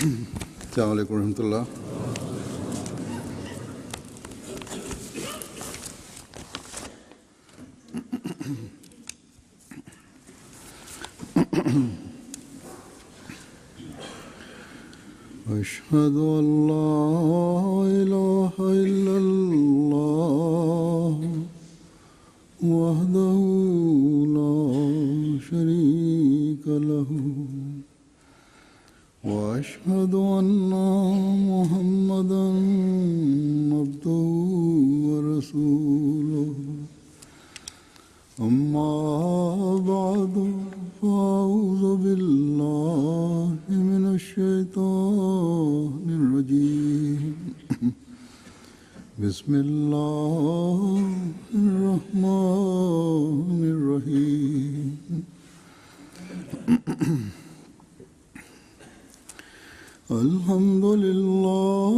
السلام عليكم ورحمة الله. أشهد أن لا إله إلا الله وحده لا شريك له وأشهد أن محمدًا عبده ورسوله أما بعد فأعوذ بالله من الشيطان الرجيم بسم الله الرحمن الرحيم الحمد لله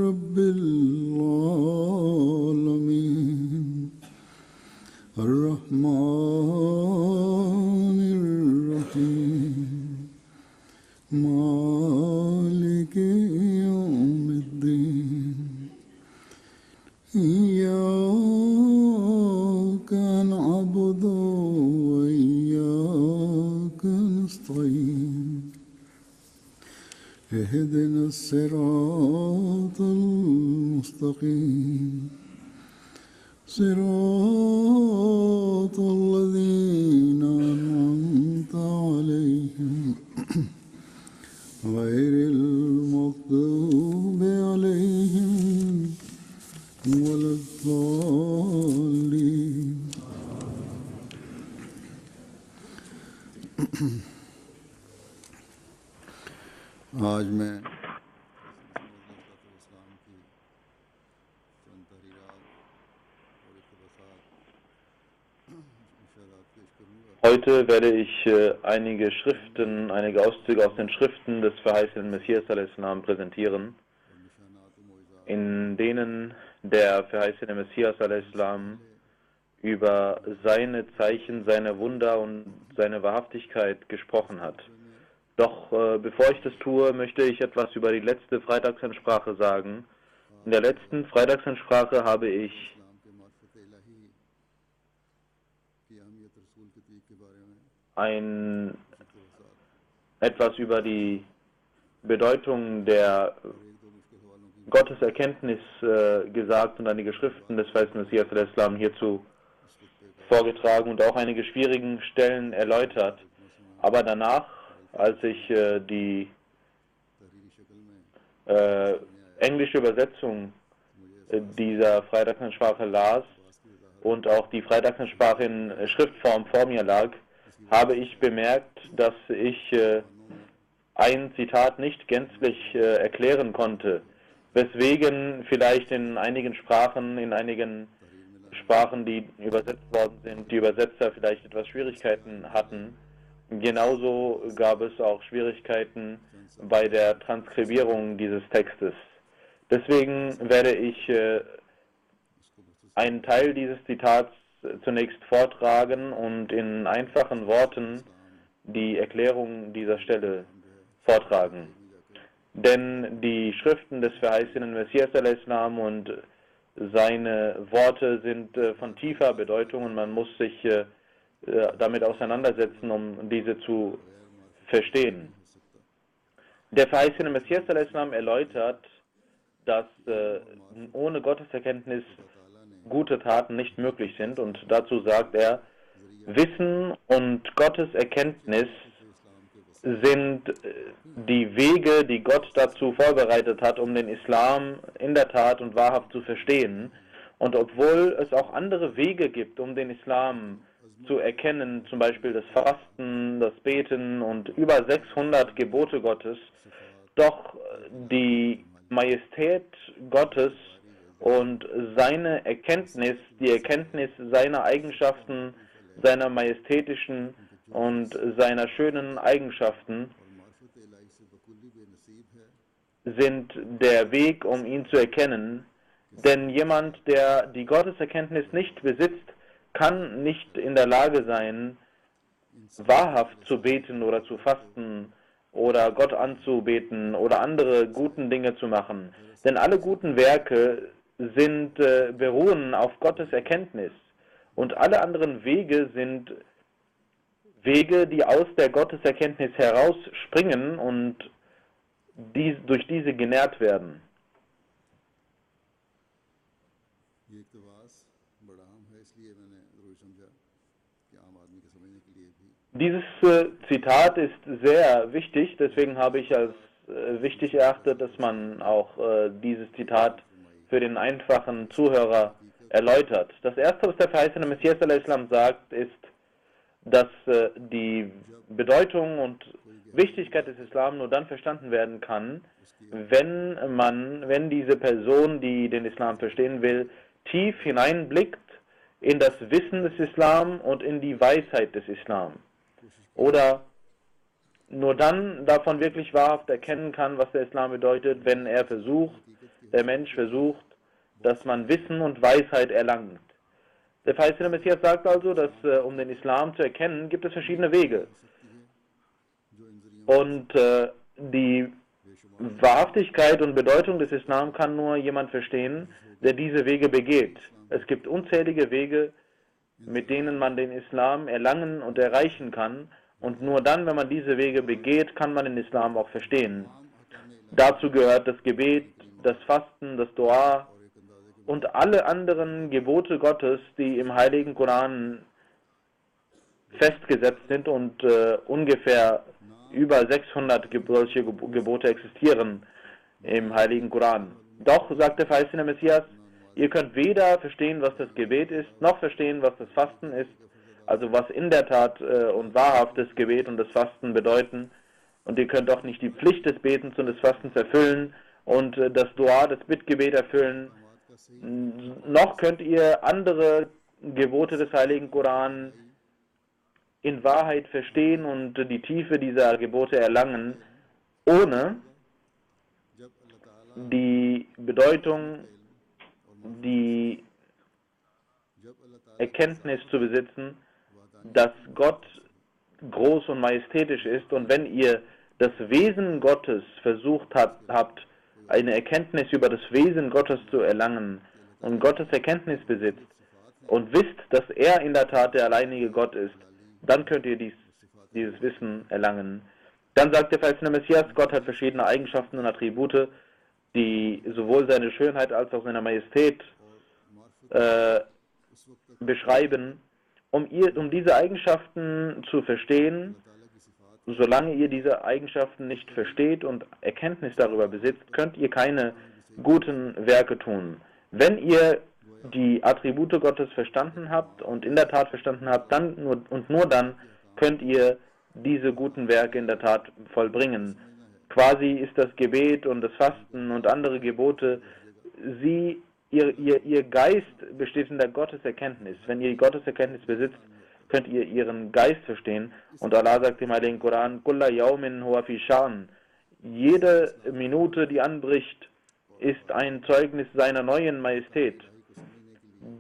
رب العالمين الرحمن الرحيم مالك يوم الدين إياك نعبد وإياك نستعين اهدنا الصراط المستقيم صراط الذين أنعمت عليهم غير المغضوب عليهم ولا الضالين. आज मैं Heute werde ich einige Auszüge aus den Schriften des verheißenen Messias a.s. präsentieren, in denen der verheißene Messias a.s. über seine Zeichen, seine Wunder und seine Wahrhaftigkeit gesprochen hat. Doch bevor ich das tue, möchte ich etwas über die letzte Freitagsansprache sagen. In der letzten Freitagsansprache habe ich etwas über die Bedeutung der Gotteserkenntnis gesagt und einige Schriften des verheißenen Messias a.s. hierzu vorgetragen und auch einige schwierigen Stellen erläutert. Aber danach, als ich die englische Übersetzung dieser Freitagsansprache las und auch die Freitagsansprache in Schriftform vor mir lag, habe ich bemerkt, dass ich ein Zitat nicht gänzlich erklären konnte, weswegen vielleicht in einigen Sprachen, die übersetzt worden sind, die Übersetzer vielleicht etwas Schwierigkeiten hatten. Genauso gab es auch Schwierigkeiten bei der Transkribierung dieses Textes. Deswegen werde ich einen Teil dieses Zitats zunächst vortragen und in einfachen Worten die Erklärung dieser Stelle vortragen. Denn die Schriften des verheißenen Messias a.s. und seine Worte sind von tiefer Bedeutung und man muss sich damit auseinandersetzen, um diese zu verstehen. Der verheißene Messias a.s. erläutert, dass ohne Gotteserkenntnis gute Taten nicht möglich sind, und dazu sagt er, Wissen und Gotteserkenntnis sind die Wege, die Gott dazu vorbereitet hat, um den Islam in der Tat und wahrhaft zu verstehen. Und obwohl es auch andere Wege gibt, um den Islam zu erkennen, zum Beispiel das Fasten, das Beten und über 600 Gebote Gottes, doch die Majestät Gottes und seine Erkenntnis, die Erkenntnis seiner Eigenschaften, seiner majestätischen und seiner schönen Eigenschaften sind der Weg, um ihn zu erkennen. Denn jemand, der die Gotteserkenntnis nicht besitzt, kann nicht in der Lage sein, wahrhaft zu beten oder zu fasten oder Gott anzubeten oder andere guten Dinge zu machen. Denn alle guten Werke beruhen auf Gottes Erkenntnis. Und alle anderen Wege sind Wege, die aus der Gotteserkenntnis herausspringen und durch diese genährt werden. ये इक़्तिबास बड़ा अहम है, इसलिए मैंने ज़रूरी समझा कि आम आदमी के समझने के लिए भी Dieses Zitat ist sehr wichtig, deswegen habe ich als wichtig erachtet, dass man auch dieses Zitat für den einfachen Zuhörer erläutert. Das erste, was der verheißene Messias al-Islam sagt, ist, dass die Bedeutung und Wichtigkeit des Islam nur dann verstanden werden kann, wenn diese Person, die den Islam verstehen will, tief hineinblickt in das Wissen des Islam und in die Weisheit des Islam. Oder nur dann davon wirklich wahrhaft erkennen kann, was der Islam bedeutet, wenn der Mensch versucht, dass man Wissen und Weisheit erlangt. Der verheißene Messias sagt also, dass um den Islam zu erkennen, gibt es verschiedene Wege. Und die Wahrhaftigkeit und Bedeutung des Islam kann nur jemand verstehen, der diese Wege begeht. Es gibt unzählige Wege, mit denen man den Islam erlangen und erreichen kann. Und nur dann, wenn man diese Wege begeht, kann man den Islam auch verstehen. Dazu gehört das Gebet, das Fasten, das Dua und alle anderen Gebote Gottes, die im Heiligen Koran festgesetzt sind und ungefähr über 600 solche Gebote existieren im Heiligen Koran. Doch, sagt der verheißene Messias, ihr könnt weder verstehen, was das Gebet ist, noch verstehen, was das Fasten ist, also was in der Tat und wahrhaft das Gebet und das Fasten bedeuten. Und ihr könnt auch nicht die Pflicht des Betens und des Fastens erfüllen und das Dua, das Bittgebet erfüllen. Noch könnt ihr andere Gebote des Heiligen Koran in Wahrheit verstehen und die Tiefe dieser Gebote erlangen, ohne die Bedeutung, die Erkenntnis zu besitzen, dass Gott groß und majestätisch ist. Und wenn ihr das Wesen Gottes versucht habt, eine Erkenntnis über das Wesen Gottes zu erlangen und Gottes Erkenntnis besitzt und wisst, dass er in der Tat der alleinige Gott ist, dann könnt ihr dieses Wissen erlangen. Dann sagt der verheißene Messias, Gott hat verschiedene Eigenschaften und Attribute, die sowohl seine Schönheit als auch seine Majestät beschreiben. Um diese Eigenschaften zu verstehen, solange ihr diese Eigenschaften nicht versteht und Erkenntnis darüber besitzt, könnt ihr keine guten Werke tun. Wenn ihr die Attribute Gottes verstanden habt und in der Tat verstanden habt, nur dann könnt ihr diese guten Werke in der Tat vollbringen. Quasi ist das Gebet und das Fasten und andere Gebote, ihr Geist besteht in der Gotteserkenntnis. Wenn ihr die Gotteserkenntnis besitzt, könnt ihr ihren Geist verstehen. Und Allah sagt im Heiligen Koran, Kulla yawmin huwa fi sha'n. Jede Minute, die anbricht, ist ein Zeugnis seiner neuen Majestät.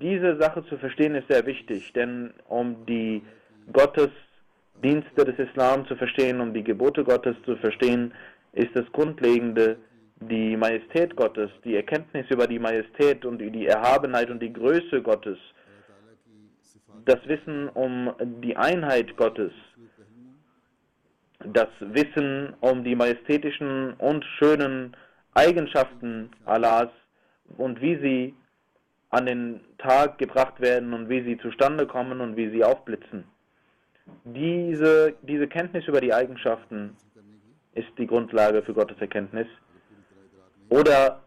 Diese Sache zu verstehen ist sehr wichtig, denn um die Gottesdienste des Islam zu verstehen, um die Gebote Gottes zu verstehen, ist das Grundlegende die Majestät Gottes, die Erkenntnis über die Majestät und die Erhabenheit und die Größe Gottes, das Wissen um die Einheit Gottes, das Wissen um die majestätischen und schönen Eigenschaften Allahs und wie sie an den Tag gebracht werden und wie sie zustande kommen und wie sie aufblitzen. Diese Kenntnis über die Eigenschaften ist die Grundlage für Gottes Erkenntnis. Oder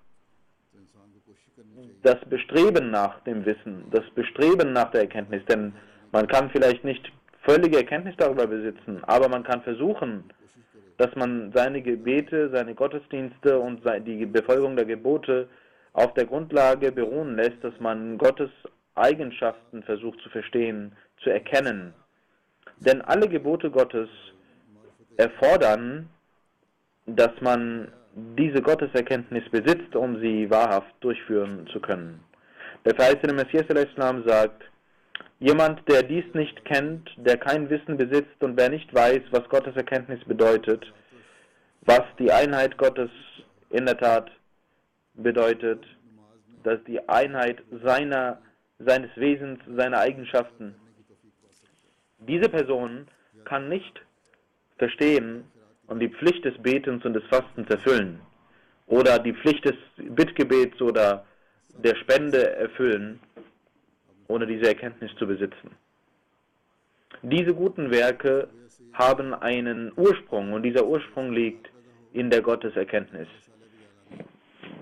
das Bestreben nach dem Wissen, das Bestreben nach der Erkenntnis, denn man kann vielleicht nicht völlige Erkenntnis darüber besitzen, aber man kann versuchen, dass man seine Gebete, seine Gottesdienste und die Befolgung der Gebote auf der Grundlage beruhen lässt, dass man Gottes Eigenschaften versucht zu verstehen, zu erkennen. Denn alle Gebote Gottes erfordern, dass man diese Gotteserkenntnis besitzt, um sie wahrhaft durchführen zu können. Der verheißene Messias al-Islam sagt, jemand, der dies nicht kennt, der kein Wissen besitzt und wer nicht weiß, was Gottes Erkenntnis bedeutet, was die Einheit Gottes in der Tat bedeutet, dass die Einheit seines Wesens, seiner Eigenschaften. Diese Person kann nicht verstehen und die Pflicht des Betens und des Fastens erfüllen oder die Pflicht des Bittgebets oder der Spende erfüllen, ohne diese Erkenntnis zu besitzen. Diese guten Werke haben einen Ursprung und dieser Ursprung liegt in der Gotteserkenntnis.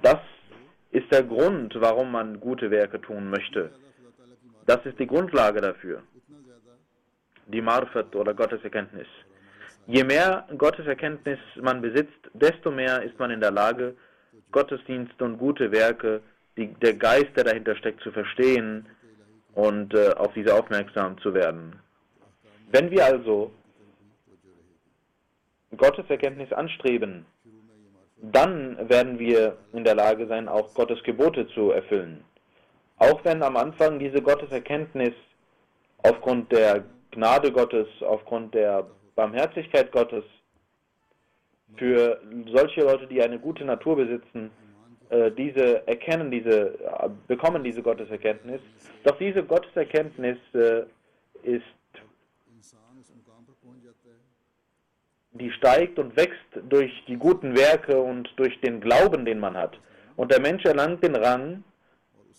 Das ist der Grund, warum man gute Werke tun möchte. Das ist die Grundlage dafür, die Marfat oder Gotteserkenntnis. Je mehr Gotteserkenntnis man besitzt, desto mehr ist man in der Lage, Gottesdienste und gute Werke, der Geist, der dahinter steckt, zu verstehen und auf diese aufmerksam zu werden. Wenn wir also Gotteserkenntnis anstreben, dann werden wir in der Lage sein, auch Gottes Gebote zu erfüllen. Auch wenn am Anfang diese Gotteserkenntnis aufgrund der Gnade Gottes, aufgrund der Barmherzigkeit Gottes für solche Leute, die eine gute Natur besitzen, bekommen diese Gotteserkenntnis. Doch diese Gotteserkenntnis die steigt und wächst durch die guten Werke und durch den Glauben, den man hat. Und der Mensch erlangt den Rang,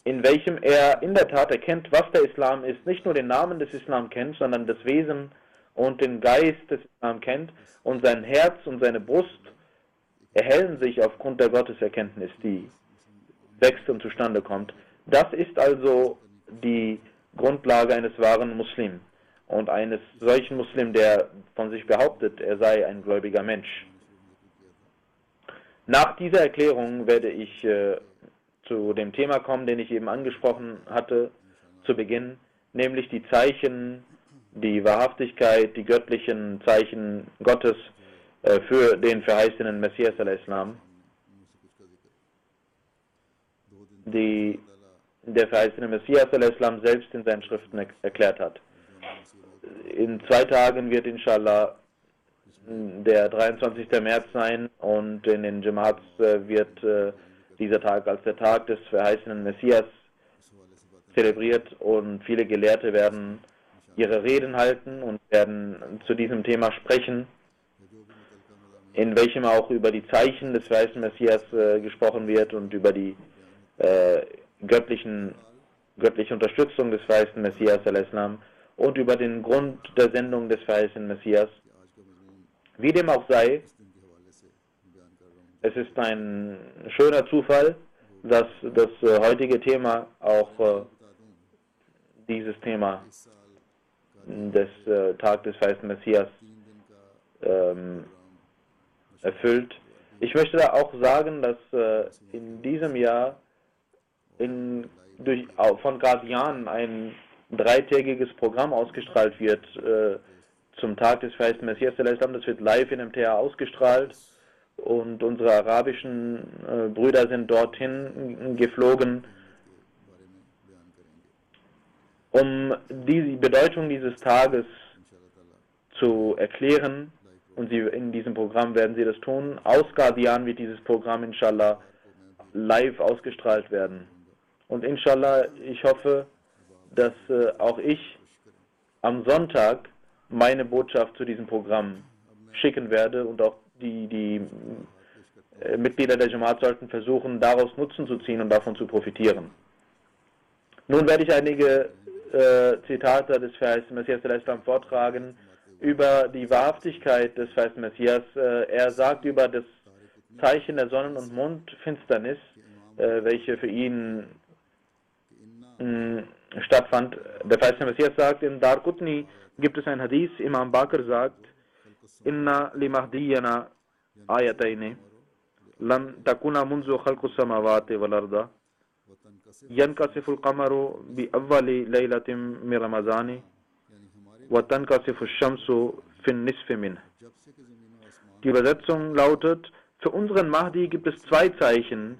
in welchem er in der Tat erkennt, was der Islam ist, nicht nur den Namen des Islam kennt, sondern das Wesen und den Geist des Islam kennt, und sein Herz und seine Brust erhellen sich aufgrund der Gotteserkenntnis, die wächst und zustande kommt. Das ist also die Grundlage eines wahren Muslim und eines solchen Muslim, der von sich behauptet, er sei ein gläubiger Mensch. Nach dieser Erklärung werde ich zu dem Thema kommen, den ich eben angesprochen hatte zu Beginn, nämlich die Zeichen, die Wahrhaftigkeit, die göttlichen Zeichen Gottes für den verheißenen Messias al-Islam, die der verheißene Messias al-Islam selbst in seinen Schriften erklärt hat. In 2 Tagen wird inshallah der 23. März sein und in den Jamaats wird dieser Tag als der Tag des verheißenen Messias zelebriert und viele Gelehrte werden ihre Reden halten und werden zu diesem Thema sprechen, in welchem auch über die Zeichen des verheißenen Messias gesprochen wird und über die göttliche Unterstützung des verheißenen Messias al-Islam und über den Grund der Sendung des verheißenen Messias. Wie dem auch sei, es ist ein schöner Zufall, dass das heutige Thema auch dieses Thema des Tag des verheißenen Messias erfüllt. Ich möchte da auch sagen, dass in diesem Jahr von Guardian ein 3-tägiges Programm ausgestrahlt wird zum Tag des verheißenen Messias. Das wird live in MTA ausgestrahlt und unsere arabischen Brüder sind dorthin geflogen, um die Bedeutung dieses Tages zu erklären, und in diesem Programm werden sie das tun. Aus Guardian wird dieses Programm inshallah live ausgestrahlt werden. Und inshallah, ich hoffe, dass auch ich am Sonntag meine Botschaft zu diesem Programm schicken werde und auch die Mitglieder der Jamaat sollten versuchen, daraus Nutzen zu ziehen und davon zu profitieren. Nun werde ich einige Zitate des verheißenen Messias al-Islam vortragen über die Wahrhaftigkeit des verheißenen Messias. Er sagt über das Zeichen der Sonnen- und Mondfinsternis, welche für ihn stattfand. Der verheißene Messias sagt, in Dar Qutni gibt es ein Hadith, Imam Bakr sagt, Inna li Mahdiyana ayatayni lam takuna munzu khalqus samawati wal arda yankasifu al-qamaru bi awwali laylatin min Ramazani wa tankasifu ash-shamsu fi an-nisfi min. Die Übersetzung lautet: Für unseren Mahdi gibt es 2 Zeichen,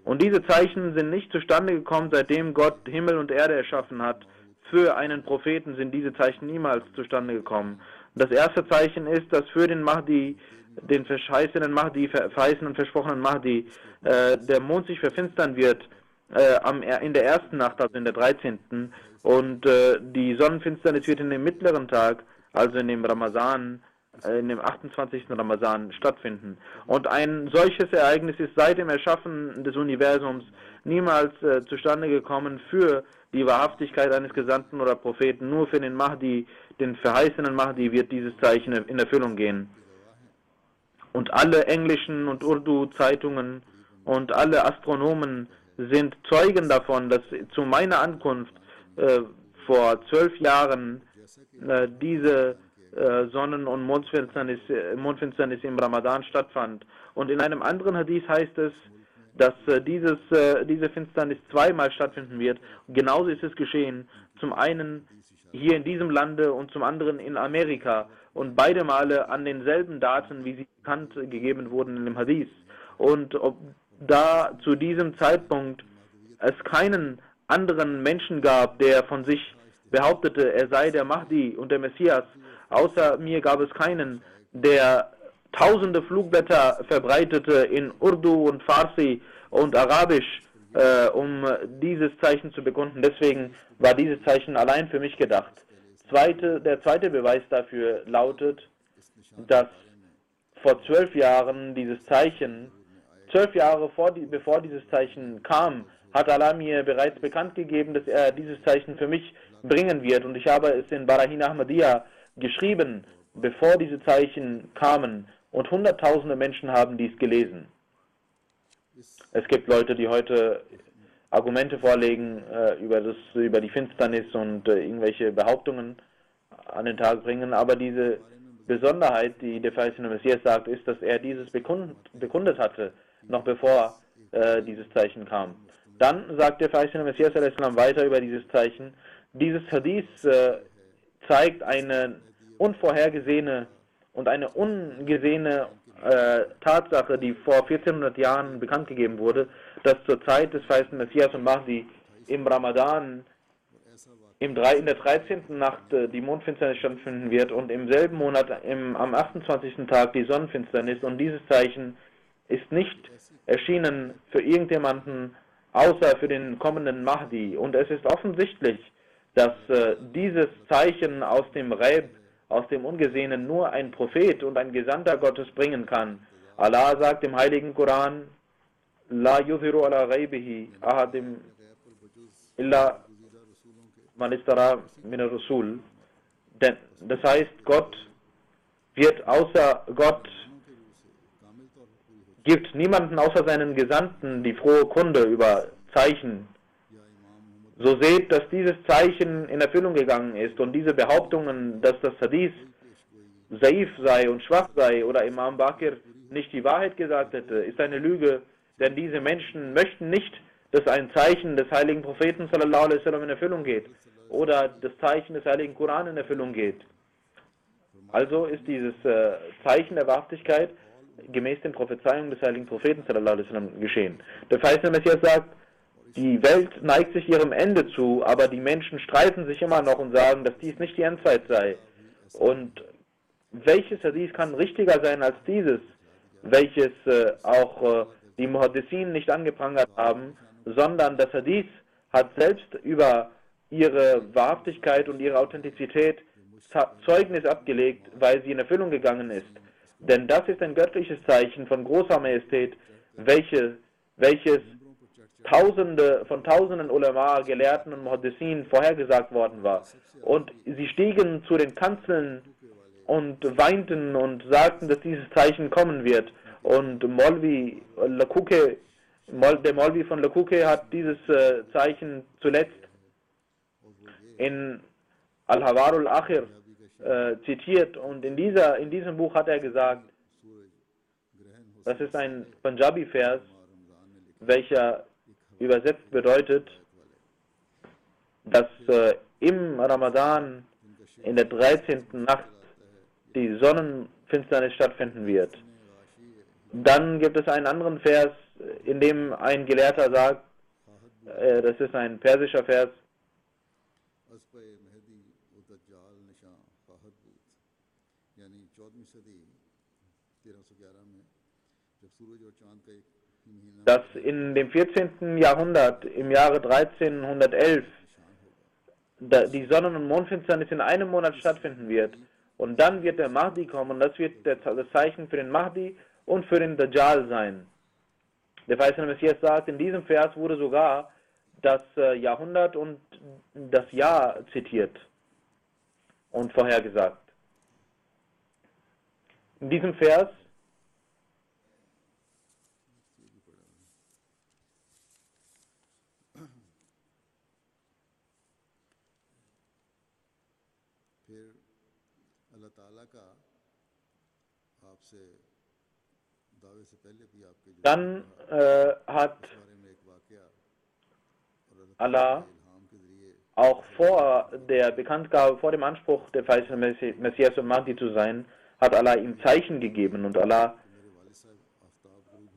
und diese Zeichen sind nicht zustande gekommen, seitdem Gott Himmel und Erde erschaffen hat. Für einen Propheten sind diese Zeichen niemals zustande gekommen. Das erste Zeichen ist, dass für den Mahdi den verheißenen Mahdi, verheißenen, versprochenen Mahdi, der Mond sich verfinstern wird in der ersten Nacht, also in der 13. Und die Sonnenfinsternis wird in dem mittleren Tag, also in dem Ramazan, in dem 28. Ramazan stattfinden. Und ein solches Ereignis ist seit dem Erschaffen des Universums niemals zustande gekommen für die Wahrhaftigkeit eines Gesandten oder Propheten. Nur für den Mahdi, den verheißenen Mahdi, wird dieses Zeichen in Erfüllung gehen. Und alle englischen und Urdu-Zeitungen und alle Astronomen sind Zeugen davon, dass zu meiner Ankunft vor 12 Jahren diese Sonnen- und Mondfinsternis im Ramadan stattfand. Und in einem anderen Hadith heißt es, dass diese Finsternis zweimal stattfinden wird. Genauso ist es geschehen. Zum einen hier in diesem Lande und zum anderen in Amerika. Und beide Male an denselben Daten, wie sie bekannt gegeben wurden in dem Hadith. Und ob da zu diesem Zeitpunkt es keinen anderen Menschen gab, der von sich behauptete, er sei der Mahdi und der Messias, außer mir gab es keinen, der tausende Flugblätter verbreitete in Urdu und Farsi und Arabisch, um dieses Zeichen zu bekunden. Deswegen war dieses Zeichen allein für mich gedacht. Der zweite Beweis dafür lautet, dass vor 12 Jahren dieses Zeichen, 12 Jahre bevor dieses Zeichen kam, hat Allah mir bereits bekannt gegeben, dass er dieses Zeichen für mich bringen wird. Und ich habe es in Barahin Ahmadiyya geschrieben, bevor diese Zeichen kamen. Und hunderttausende Menschen haben dies gelesen. Es gibt Leute, die heute Argumente vorlegen über die Finsternis und irgendwelche Behauptungen an den Tag bringen. Aber diese Besonderheit, die der verheißene Messias sagt, ist, dass er dieses bekundet hatte, noch bevor dieses Zeichen kam. Dann sagt der verheißene Messias weiter über dieses Zeichen. Dieses Hadith zeigt eine unvorhergesehene und eine ungesehene Tatsache, die vor 1400 Jahren bekannt gegeben wurde, dass zur Zeit des verheißenen Messias und Mahdi im Ramadan in der 13. Nacht die Mondfinsternis stattfinden wird und im selben Monat am 28. Tag die Sonnenfinsternis. Und dieses Zeichen ist nicht erschienen für irgendjemanden, außer für den kommenden Mahdi. Und es ist offensichtlich, dass dieses Zeichen aus dem Ghaib, aus dem Ungesehenen, nur ein Prophet und ein Gesandter Gottes bringen kann. Allah sagt im Heiligen Koran, La yudhiru ala ghaibihi ahadim illa man istara min ar-Rasul. Denn das heißt, Gott gibt niemanden außer seinen Gesandten die frohe Kunde über Zeichen. So seht, dass dieses Zeichen in Erfüllung gegangen ist und diese Behauptungen, dass das Hadith Saif sei und schwach sei oder Imam Bakir nicht die Wahrheit gesagt hätte, ist eine Lüge, denn diese Menschen möchten nicht, dass ein Zeichen des heiligen Propheten sallallahu alaihi wasallam in Erfüllung geht oder das Zeichen des heiligen Koran in Erfüllung geht. Also ist dieses Zeichen der Wahrhaftigkeit gemäß den Prophezeiungen des heiligen Propheten sallallahu alaihi wasallam geschehen. Der verheißene Messias sagt, die Welt neigt sich ihrem Ende zu, aber die Menschen streiten sich immer noch und sagen, dass dies nicht die Endzeit sei. Und welches Hadith kann richtiger sein als dieses, welches auch die Muhaddithin nicht angeprangert haben, sondern das Hadith hat selbst über ihre Wahrhaftigkeit und ihre Authentizität Zeugnis abgelegt, weil sie in Erfüllung gegangen ist. Denn das ist ein göttliches Zeichen von großer Majestät, welches von tausenden Ulama, Gelehrten und Muhaddithin vorhergesagt worden war. Und sie stiegen zu den Kanzeln und weinten und sagten, dass dieses Zeichen kommen wird. Und der Maulvi von Lakuke hat dieses Zeichen zuletzt in Al-Hawarul Akhir zitiert. Und in diesem Buch hat er gesagt, das ist ein Punjabi-Vers, welcher übersetzt bedeutet, dass im Ramadan in der 13. Nacht die Sonnenfinsternis stattfinden wird. Dann gibt es einen anderen Vers, in dem ein Gelehrter sagt, das ist ein persischer Vers, dass in dem 14. Jahrhundert, im Jahre 1311, die Sonnen- und Mondfinsternis in einem Monat stattfinden wird. Und dann wird der Mahdi kommen und das wird das Zeichen für den Mahdi und für den Dajjal sein. Der verheißene Messias sagt, in diesem Vers wurde sogar das Jahrhundert und das Jahr zitiert und vorhergesagt. In diesem Vers dann hat Allah auch vor der Bekanntgabe, vor dem Anspruch, der verheißene Messias und Mahdi zu sein, hat Allah ihm Zeichen gegeben und Allah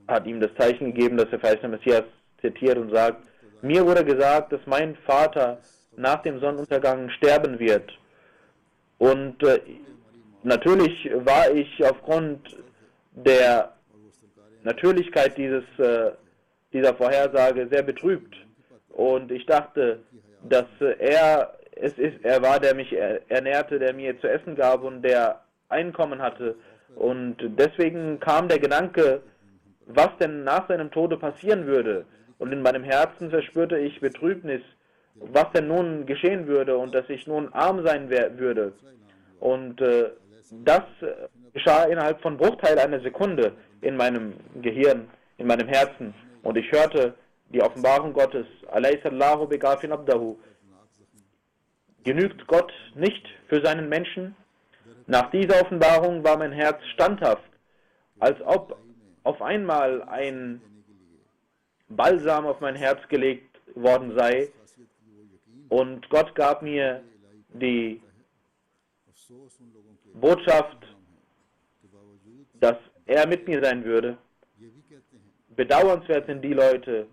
hat ihm das Zeichen gegeben, dass der verheißene Messias zitiert und sagt, mir wurde gesagt, dass mein Vater nach dem Sonnenuntergang sterben wird. Und natürlich war ich aufgrund der Natürlichkeit dieser Vorhersage sehr betrübt. Und ich dachte, dass er war, der mich ernährte, der mir zu essen gab und der Einkommen hatte. Und deswegen kam der Gedanke, was denn nach seinem Tode passieren würde. Und in meinem Herzen verspürte ich Betrübnis, was denn nun geschehen würde und dass ich nun arm sein würde. Und das geschah innerhalb von Bruchteil einer Sekunde in meinem Gehirn, in meinem Herzen. Und ich hörte die Offenbarung Gottes, Alaysallahu begafin abdahu. Genügt Gott nicht für seinen Menschen? Nach dieser Offenbarung war mein Herz standhaft, als ob auf einmal ein Balsam auf mein Herz gelegt worden sei. Und Gott gab mir die Botschaft, dass er mit mir sein würde. Bedauernswert sind die Leute,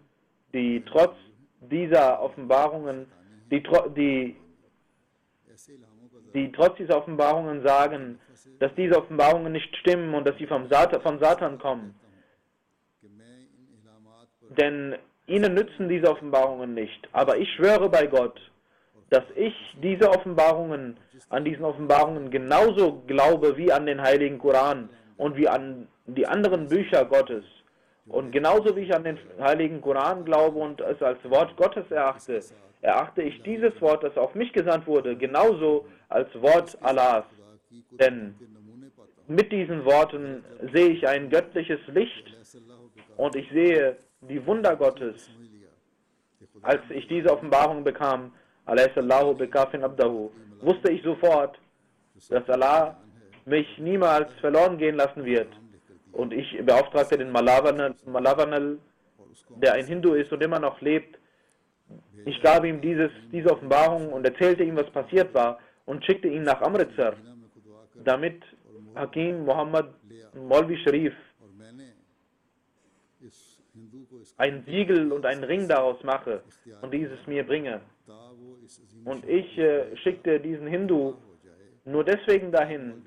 die trotz dieser Offenbarungen, die trotz dieser Offenbarungen sagen, dass diese Offenbarungen nicht stimmen und dass sie von Satan kommen. Denn ihnen nützen diese Offenbarungen nicht. Aber ich schwöre bei Gott, dass ich an diesen Offenbarungen genauso glaube wie an den Heiligen Koran und wie an die anderen Bücher Gottes. Und genauso wie ich an den Heiligen Koran glaube und es als Wort Gottes erachte ich dieses Wort, das auf mich gesandt wurde, genauso als Wort Allahs. Denn mit diesen Worten sehe ich ein göttliches Licht und ich sehe die Wunder Gottes. Als ich diese Offenbarung bekam, Alaysallahu bekafin abdahu, wusste ich sofort, dass Allah mich niemals verloren gehen lassen wird. Und ich beauftragte den Malavanal, der ein Hindu ist und immer noch lebt. Ich gab ihm diese Offenbarung und erzählte ihm, was passiert war und schickte ihn nach Amritsar, damit Hakim Muhammad Maulvi Sharif ein Siegel und einen Ring daraus mache und dieses mir bringe. Und ich schickte diesen Hindu nur deswegen dahin,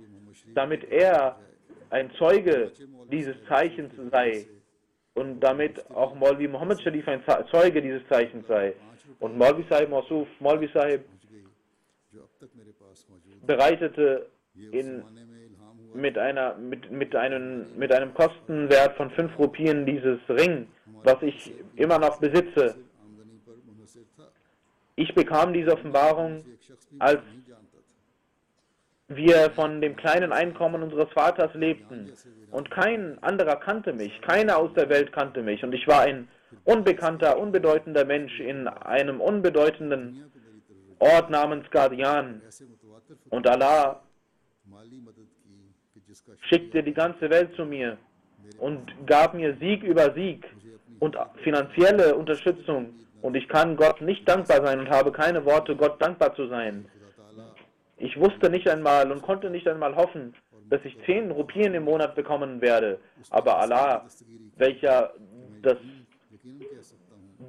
damit er ein Zeuge dieses Zeichens sei und damit auch Maulvi Muhammad Sharif ein Zeuge dieses Zeichens sei. Und Maulvi Sahib Mausuf, Maulvi Sahib bereitete mit einem Kostenwert von 5 Rupien dieses Ring, was ich immer noch besitze. Ich bekam diese Offenbarung, als wir von dem kleinen Einkommen unseres Vaters lebten und kein anderer kannte mich, keiner aus der Welt kannte mich und ich war ein unbekannter, unbedeutender Mensch in einem unbedeutenden Ort namens Qadian und Allah schickte die ganze Welt zu mir und gab mir Sieg über Sieg und finanzielle Unterstützung und ich kann Gott nicht dankbar sein und habe keine Worte, Gott dankbar zu sein. Ich wusste nicht einmal und konnte nicht einmal hoffen, dass ich 10 Rupien im Monat bekommen werde. Aber Allah, welcher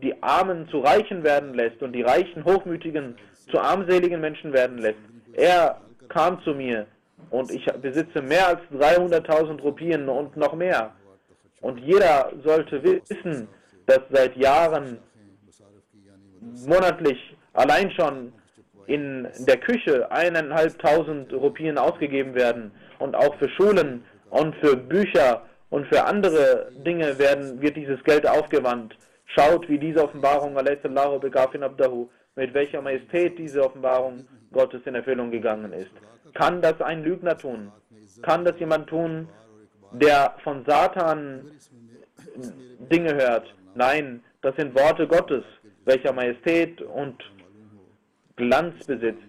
die Armen zu Reichen werden lässt und die Reichen Hochmütigen zu armseligen Menschen werden lässt, er kam zu mir und ich besitze mehr als 300.000 Rupien und noch mehr. Und jeder sollte wissen, dass seit Jahren monatlich allein schon in der Küche 1.500 Rupien ausgegeben werden und auch für Schulen und für Bücher und für andere Dinge wird dieses Geld aufgewandt. Schaut, wie diese Offenbarung, mit welcher Majestät diese Offenbarung Gottes in Erfüllung gegangen ist. Kann das ein Lügner tun? Kann das jemand tun, der von Satan Dinge hört? Nein, das sind Worte Gottes, welcher Majestät und Glanz besitzt.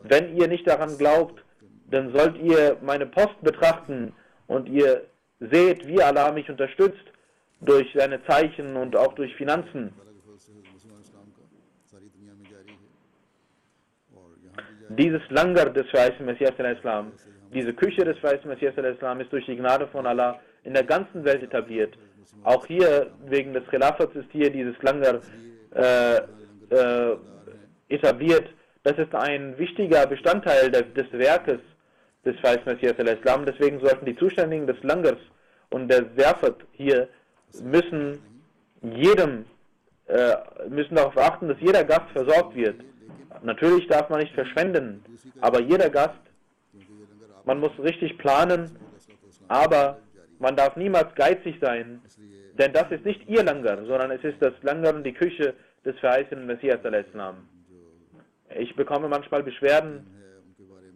Wenn ihr nicht daran glaubt, dann sollt ihr meine Post betrachten und ihr seht, wie Allah mich unterstützt durch seine Zeichen und auch durch Finanzen. Dieses Langar des verheißenen Messias al-Islam, diese Küche des verheißenen Messias al-Islam ist durch die Gnade von Allah in der ganzen Welt etabliert. Auch hier, wegen des Khilafats, ist hier dieses Langar etabliert. Das ist ein wichtiger Bestandteil des Werkes des verheißenen Messias al-Islam. Deswegen sollten die Zuständigen des Langars und der Ziyafat hier müssen darauf achten, dass jeder Gast versorgt wird. Natürlich darf man nicht verschwenden, aber jeder Gast, man muss richtig planen, aber man darf niemals geizig sein, denn das ist nicht ihr Langar, sondern es ist das Langar und die Küche des verheißenen Messias al-Islam. Ich bekomme manchmal Beschwerden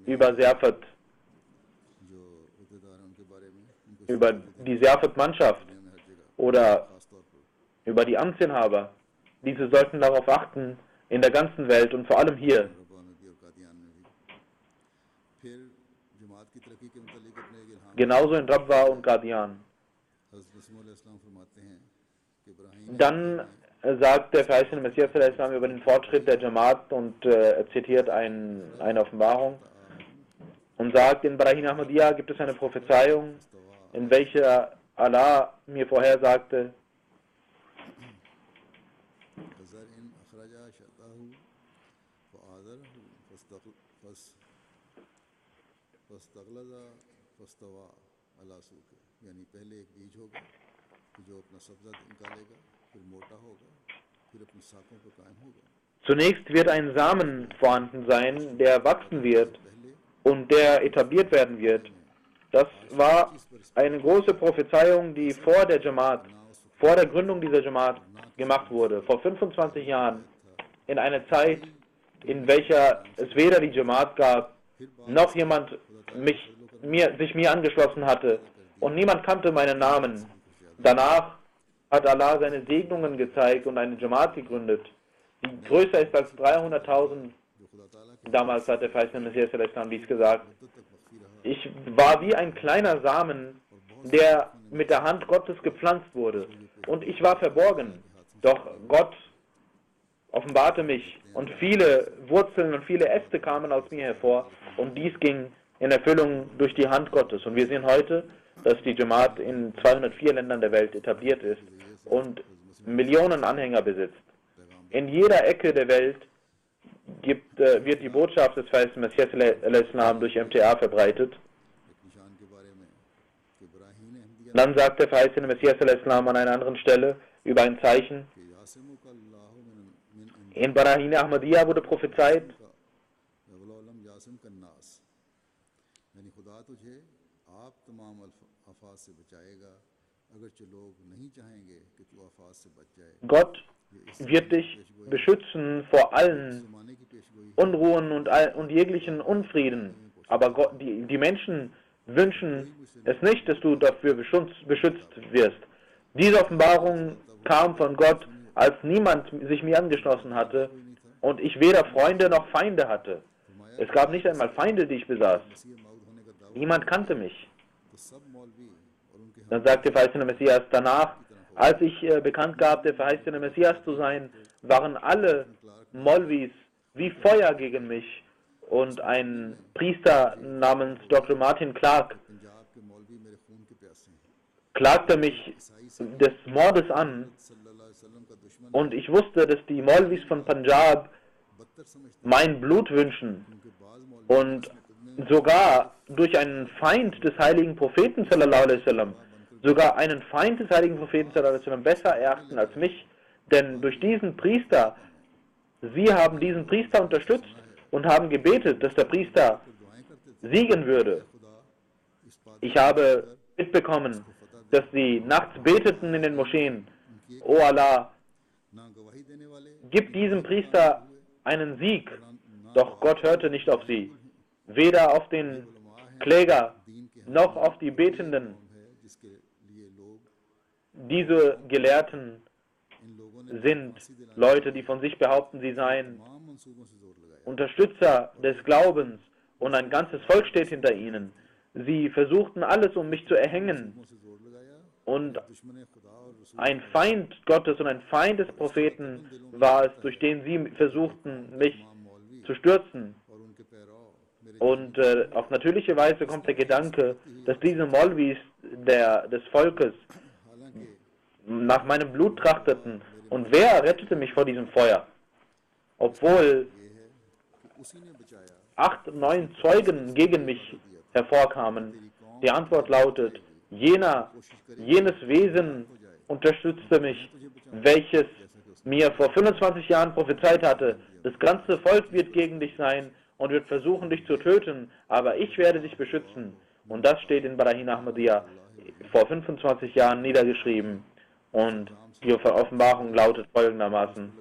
über Ziyafat, über die Ziyafat-Mannschaft oder über die Amtsinhaber. Diese sollten darauf achten, in der ganzen Welt und vor allem hier. Genauso in Rabwa und Qadian. Dann sagt der verheißene Messias al-Islam über den Fortschritt der Jamaat und er zitiert eine Offenbarung und sagt, in Barahin Ahmadiyya gibt es eine Prophezeiung, in welcher Allah mir vorhersagte, zunächst wird ein Samen vorhanden sein, der wachsen wird und der etabliert werden wird. Das war eine große Prophezeiung, die vor der Jamaat, vor der Gründung dieser Jamaat gemacht wurde, vor 25 Jahren, in einer Zeit, in welcher es weder die Jamaat gab, noch jemand sich mir angeschlossen hatte und niemand kannte meinen Namen. Danach hat Allah seine Segnungen gezeigt und eine Jamaat gegründet, die größer ist als 300.000. Damals hat der verheißene Messias al-Islam dies gesagt. Ich war wie ein kleiner Samen, der mit der Hand Gottes gepflanzt wurde. Und ich war verborgen. Doch Gott offenbarte mich und viele Wurzeln und viele Äste kamen aus mir hervor. Und dies ging in Erfüllung durch die Hand Gottes. Und wir sehen heute, dass die Jamaat in 204 Ländern der Welt etabliert ist und Millionen Anhänger besitzt. In jeder Ecke der Welt wird die Botschaft des verheißenen Messias al-Islam durch MTA verbreitet. Dann sagt der verheißene Messias al-Islam an einer anderen Stelle über ein Zeichen. In Barahin Ahmadiyya wurde prophezeit, Gott wird dich beschützen vor allen Unruhen und jeglichen Unfrieden. Aber die Menschen wünschen es nicht, dass du dafür beschützt wirst. Diese Offenbarung kam von Gott, als niemand sich mir angeschlossen hatte und ich weder Freunde noch Feinde hatte. Es gab nicht einmal Feinde, die ich besaß. Niemand kannte mich. Dann sagte der verheißene Messias danach, als ich bekannt gab, der verheißene Messias zu sein, waren alle Molvis wie Feuer gegen mich. Und ein Priester namens Dr. Martin Clark klagte mich des Mordes an. Und ich wusste, dass die Molvis von Punjab mein Blut wünschen. Und sogar durch einen Feind des heiligen Propheten sallallahu alaihi wasallam, sogar einen Feind des heiligen Propheten sallallahu alaihi wasallam besser erachten als mich, denn durch diesen Priester, sie haben diesen Priester unterstützt und haben gebetet, dass der Priester siegen würde. Ich habe mitbekommen, dass sie nachts beteten in den Moscheen: O Allah, gib diesem Priester einen Sieg. Doch Gott hörte nicht auf sie, weder auf den Kläger noch auf die Betenden. Diese Gelehrten sind Leute, die von sich behaupten, sie seien Unterstützer des Glaubens und ein ganzes Volk steht hinter ihnen. Sie versuchten alles, um mich zu erhängen, und ein Feind Gottes und ein Feind des Propheten war es, durch den sie versuchten, mich zu stürzen. Und auf natürliche Weise kommt der Gedanke, dass diese Molvis des Volkes nach meinem Blut trachteten. Und wer rettete mich vor diesem Feuer? Obwohl 8, 9 Zeugen gegen mich hervorkamen. Die Antwort lautet: jenes Wesen unterstützte mich, welches mir vor 25 Jahren prophezeit hatte: Das ganze Volk wird gegen dich sein und wird versuchen, dich zu töten, aber ich werde dich beschützen. Und das steht in Barahin Ahmadiyya vor 25 Jahren niedergeschrieben. Und die Offenbarung lautet folgendermaßen,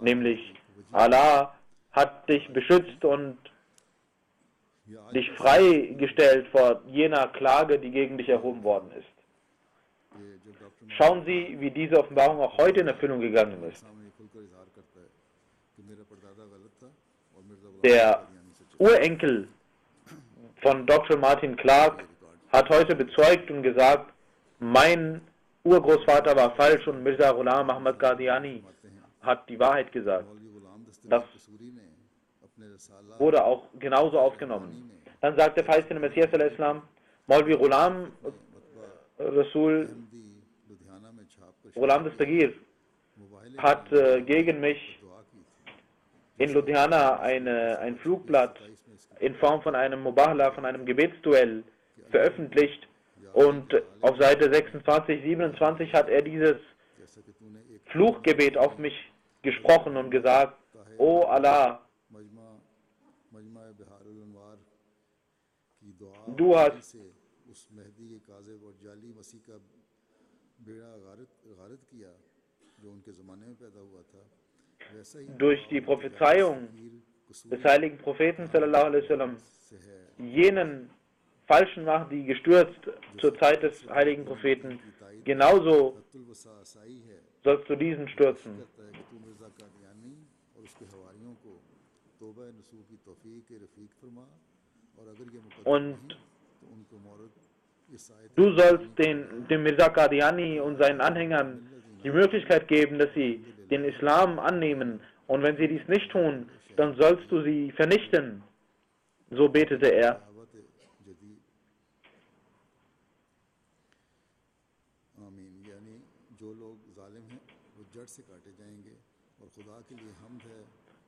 nämlich: Allah hat dich beschützt und dich freigestellt vor jener Klage, die gegen dich erhoben worden ist. Schauen Sie, wie diese Offenbarung auch heute in Erfüllung gegangen ist. Der Urenkel von Dr. Martin Clark hat heute bezeugt und gesagt, mein Urgroßvater war falsch und Mirza Ghulam Ahmad Qadiani hat die Wahrheit gesagt. Das wurde auch genauso aufgenommen. Dann sagt der verheißene Messias al-Islam, Maulvi Ghulam Rasul Ghulam Dastagir hat gegen mich in Ludhiana ein Flugblatt in Form von einem Mubahla, von einem Gebetsduell veröffentlicht, und auf Seite 26, 27 hat er dieses Fluchgebet auf mich gesprochen und gesagt: O Allah, du hast durch die Prophezeiung des heiligen Propheten sallallahu alaihi wasallam jenen falschen Mahdi gestürzt zur Zeit des heiligen Propheten, genauso sollst du diesen stürzen. Und du sollst dem Mirza Qadiani und seinen Anhängern die Möglichkeit geben, dass sie den Islam annehmen, und wenn sie dies nicht tun, dann sollst du sie vernichten. So betete er.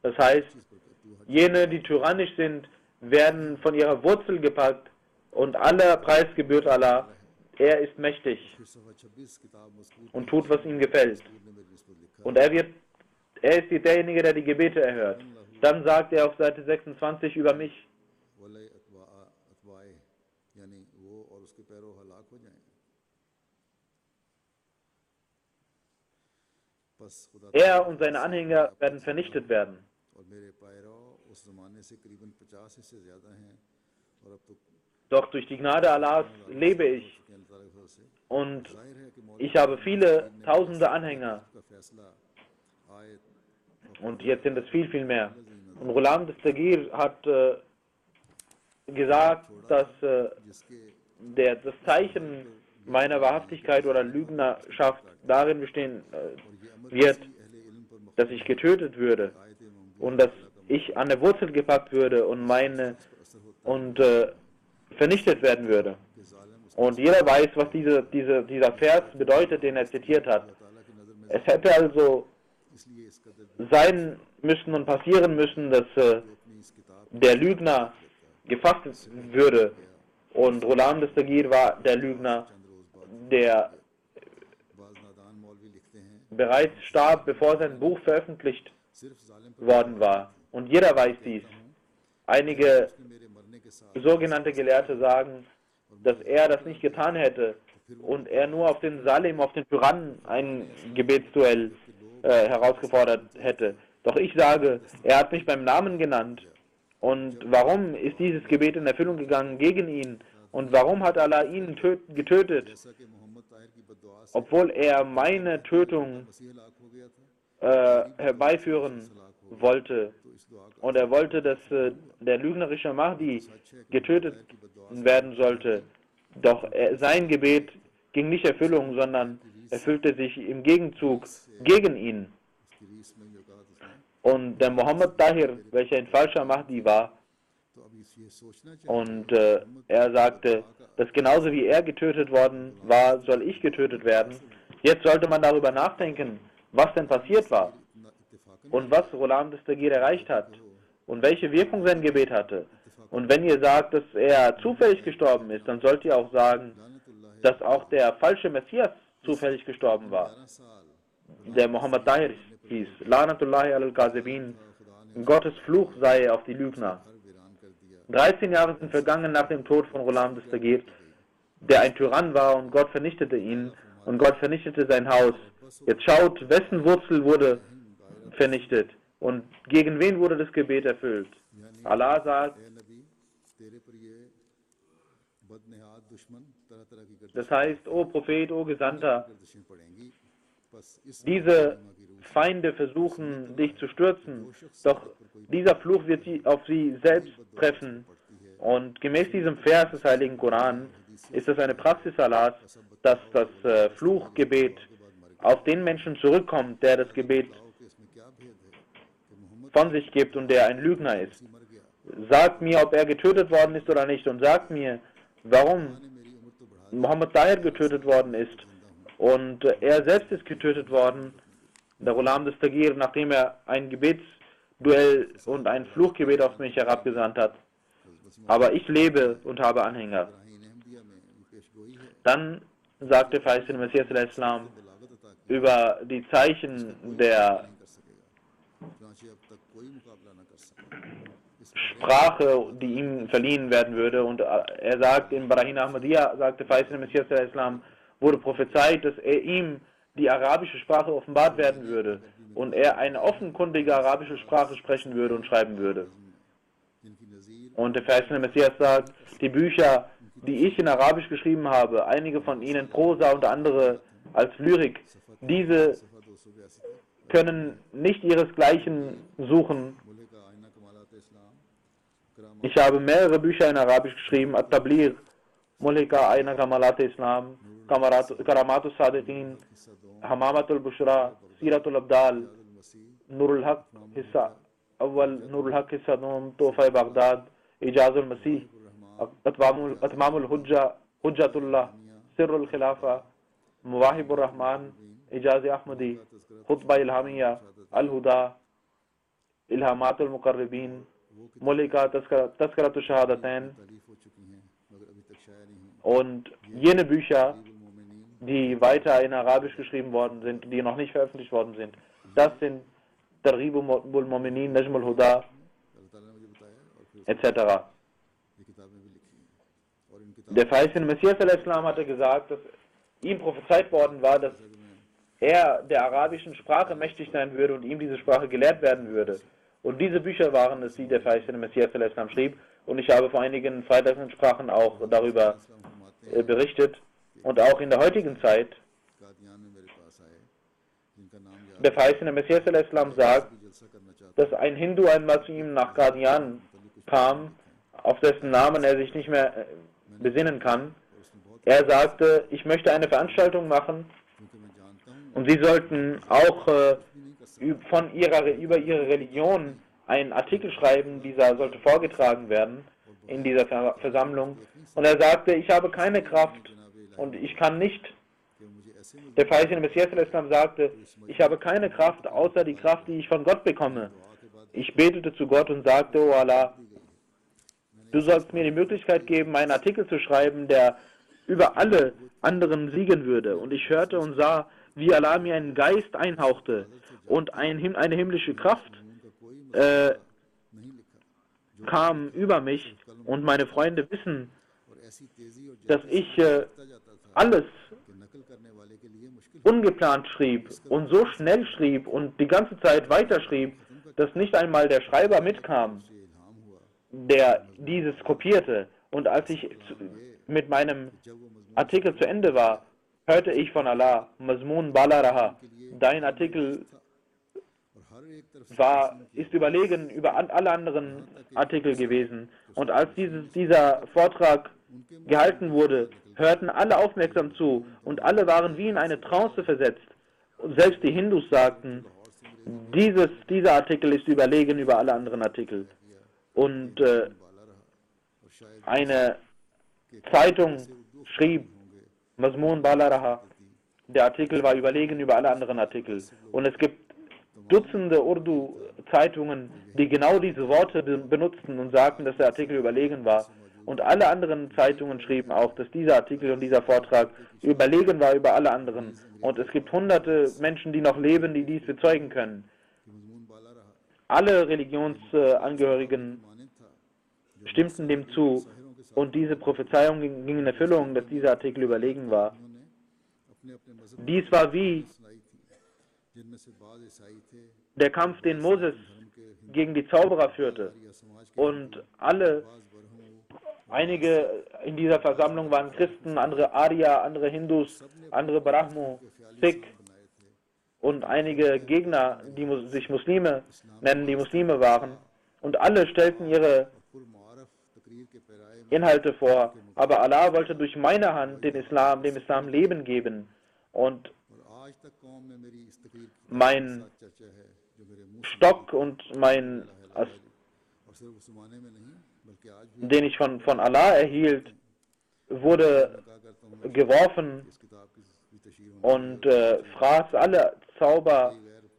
Das heißt, jene, die tyrannisch sind, werden von ihrer Wurzel gepackt, und aller Preis gebührt Allah. Er ist mächtig und tut, was ihm gefällt. Und er ist derjenige, der die Gebete erhört. Dann sagt er auf Seite 26 über mich: Er und seine Anhänger werden vernichtet werden. Doch durch die Gnade Allahs lebe ich, und ich habe viele tausende Anhänger, und jetzt sind es viel, viel mehr. Und Ghulam Dastagir hat gesagt, dass das Zeichen meiner Wahrhaftigkeit oder Lügnerschaft darin bestehen wird, dass ich getötet würde und dass ich an der Wurzel gepackt würde und vernichtet werden würde. Und jeder weiß, was dieser Vers bedeutet, den er zitiert hat. Es hätte also sein müssen und passieren müssen, dass der Lügner gefasst würde. Und Ghulam Dastagir war der Lügner, der bereits starb, bevor sein Buch veröffentlicht worden war. Und jeder weiß dies. Einige sogenannte Gelehrte sagen, dass er das nicht getan hätte und er nur auf den Salim, auf den Tyrannen ein Gebetsduell herausgefordert hätte. Doch ich sage, er hat mich beim Namen genannt. Und warum ist dieses Gebet in Erfüllung gegangen gegen ihn? Und warum hat Allah ihn getötet, obwohl er meine Tötung herbeiführen wollte? Und er wollte, dass der lügnerische Mahdi getötet werden sollte. Doch sein Gebet ging nicht Erfüllung, sondern erfüllte sich im Gegenzug gegen ihn. Und der Muhammad Tahir, welcher ein falscher Mahdi war, und er sagte, dass genauso wie er getötet worden war, soll ich getötet werden. Jetzt sollte man darüber nachdenken, was denn passiert war und was Ghulam Dastagir erreicht hat und welche Wirkung sein Gebet hatte. Und wenn ihr sagt, dass er zufällig gestorben ist, dann sollt ihr auch sagen, dass auch der falsche Messias zufällig gestorben war. Der Muhammad Tahir hieß, Lanatullahi al-Kazibin, Gottes Fluch sei auf die Lügner. 13 Jahre sind vergangen nach dem Tod von Ghulam Dastagir, der ein Tyrann war, und Gott vernichtete ihn und Gott vernichtete sein Haus. Jetzt schaut, wessen Wurzel wurde vernichtet und gegen wen wurde das Gebet erfüllt. Allah sagt, das heißt, o Prophet, o Gesandter, diese Feinde versuchen, dich zu stürzen, doch dieser Fluch wird auf sie selbst treffen. Und gemäß diesem Vers des Heiligen Koran ist es eine Praxis Allahs, dass das Fluchgebet auf den Menschen zurückkommt, der das Gebet von sich gibt und der ein Lügner ist. Sagt mir, ob er getötet worden ist oder nicht, und sagt mir, warum Muhammad Tahir getötet worden ist. Und er selbst ist getötet worden, der Ghulam Dastagir, nachdem er ein Gebetsduell und ein Fluchgebet auf mich herabgesandt hat. Aber ich lebe und habe Anhänger. Dann sagte Feist Messias al-Islam über die Zeichen der Sprache, die ihm verliehen werden würde. Und er sagt, in Barahin Ahmadiyya, sagte Feist Messias al-Islam, wurde prophezeit, dass ihm die arabische Sprache offenbart werden würde und er eine offenkundige arabische Sprache sprechen würde und schreiben würde. Und der verheißene Messias sagt, die Bücher, die ich in Arabisch geschrieben habe, einige von ihnen Prosa und andere als Lyrik, diese können nicht ihresgleichen suchen. Ich habe mehrere Bücher in Arabisch geschrieben, At-Tabligh, Mulika Aina Kamalat Islam, Karamatul Sadiqin, Hamamatul Bushra, Siratul Abdal, Nurul Haq Hissa Awal, Nurul Haq Hissa Dum, Tofai Baghdad, Ijazul Masih, Atmamul Hujja, Hujjatullah, Sirrul Khilafa, Muwahibur Rahman, Ijazi Ahmadi, Khutba Ilhamiya, Al-Huda, Ilhamatul Muqarribin, Mulika Tazkaratul Shahadatain. Und jene Bücher, die weiter in Arabisch geschrieben worden sind, die noch nicht veröffentlicht worden sind, das sind Targhibul Mu'minin, Najmul Huda, etc. Der verheißene Messias al-Islam hatte gesagt, dass ihm prophezeit worden war, dass er der arabischen Sprache mächtig sein würde und ihm diese Sprache gelehrt werden würde. Und diese Bücher waren es, die der verheißene Messias al-Islam schrieb. Und ich habe vor einigen Freitagssprachen auch darüber berichtet. Und auch in der heutigen Zeit, der verheißene Messias al-Islam sagt, dass ein Hindu einmal zu ihm nach Qadian kam, auf dessen Namen er sich nicht mehr besinnen kann. Er sagte, ich möchte eine Veranstaltung machen und Sie sollten auch über ihre Religion einen Artikel schreiben, dieser sollte vorgetragen werden in dieser Versammlung. Und er sagte, ich habe keine Kraft und ich kann nicht. Der verheißene Messias al-Islam sagte, ich habe keine Kraft, außer die Kraft, die ich von Gott bekomme. Ich betete zu Gott und sagte, oh Allah, du sollst mir die Möglichkeit geben, einen Artikel zu schreiben, der über alle anderen siegen würde. Und ich hörte und sah, wie Allah mir einen Geist einhauchte und eine himmlische Kraft kam über mich. Und meine Freunde wissen, dass ich alles ungeplant schrieb und so schnell schrieb und die ganze Zeit weiterschrieb, dass nicht einmal der Schreiber mitkam, der dieses kopierte. Und als ich mit meinem Artikel zu Ende war, hörte ich von Allah, Mazmun Bala Raha, dein Artikel ist überlegen über alle anderen Artikel gewesen. Und als dieser Vortrag gehalten wurde, hörten alle aufmerksam zu und alle waren wie in eine Trance versetzt. Und selbst die Hindus sagten, dieser Artikel ist überlegen über alle anderen Artikel. Und eine Zeitung schrieb, Mazmun Bala Raha, der Artikel war überlegen über alle anderen Artikel. Und es gibt Dutzende Urdu-Zeitungen, die genau diese Worte benutzten und sagten, dass der Artikel überlegen war. Und alle anderen Zeitungen schrieben auch, dass dieser Artikel und dieser Vortrag überlegen war über alle anderen. Und es gibt hunderte Menschen, die noch leben, die dies bezeugen können. Alle Religionsangehörigen stimmten dem zu. Und diese Prophezeiung ging in Erfüllung, dass dieser Artikel überlegen war. Dies war wie der Kampf, den Moses gegen die Zauberer führte. Und einige in dieser Versammlung waren Christen, andere Arya, andere Hindus, andere Brahmo, Sikh und einige Gegner, die sich Muslime nennen, die Muslime waren. Und alle stellten ihre Inhalte vor. Aber Allah wollte durch meine Hand dem Islam Leben geben. Und mein Stock und den ich von Allah erhielt, wurde geworfen und fraß alle Zauber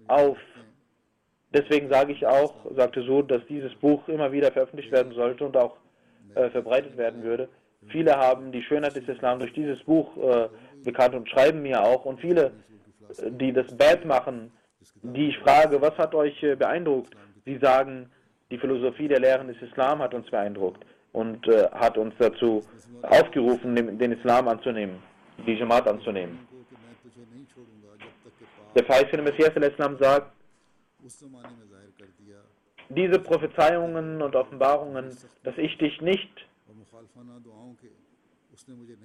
auf. Deswegen sage ich auch, sagte Sud, dass dieses Buch immer wieder veröffentlicht werden sollte und auch verbreitet werden würde. Viele haben die Schönheit des Islam durch dieses Buch bekannt und schreiben mir auch. Und viele, die das Bad machen, die ich frage, was hat euch beeindruckt? Sie sagen, die Philosophie der Lehren des Islam hat uns beeindruckt und hat uns dazu aufgerufen, den Islam anzunehmen, die Jamaat anzunehmen. Der verheißene Messias al-Islam sagt, diese Prophezeiungen und Offenbarungen, dass ich dich nicht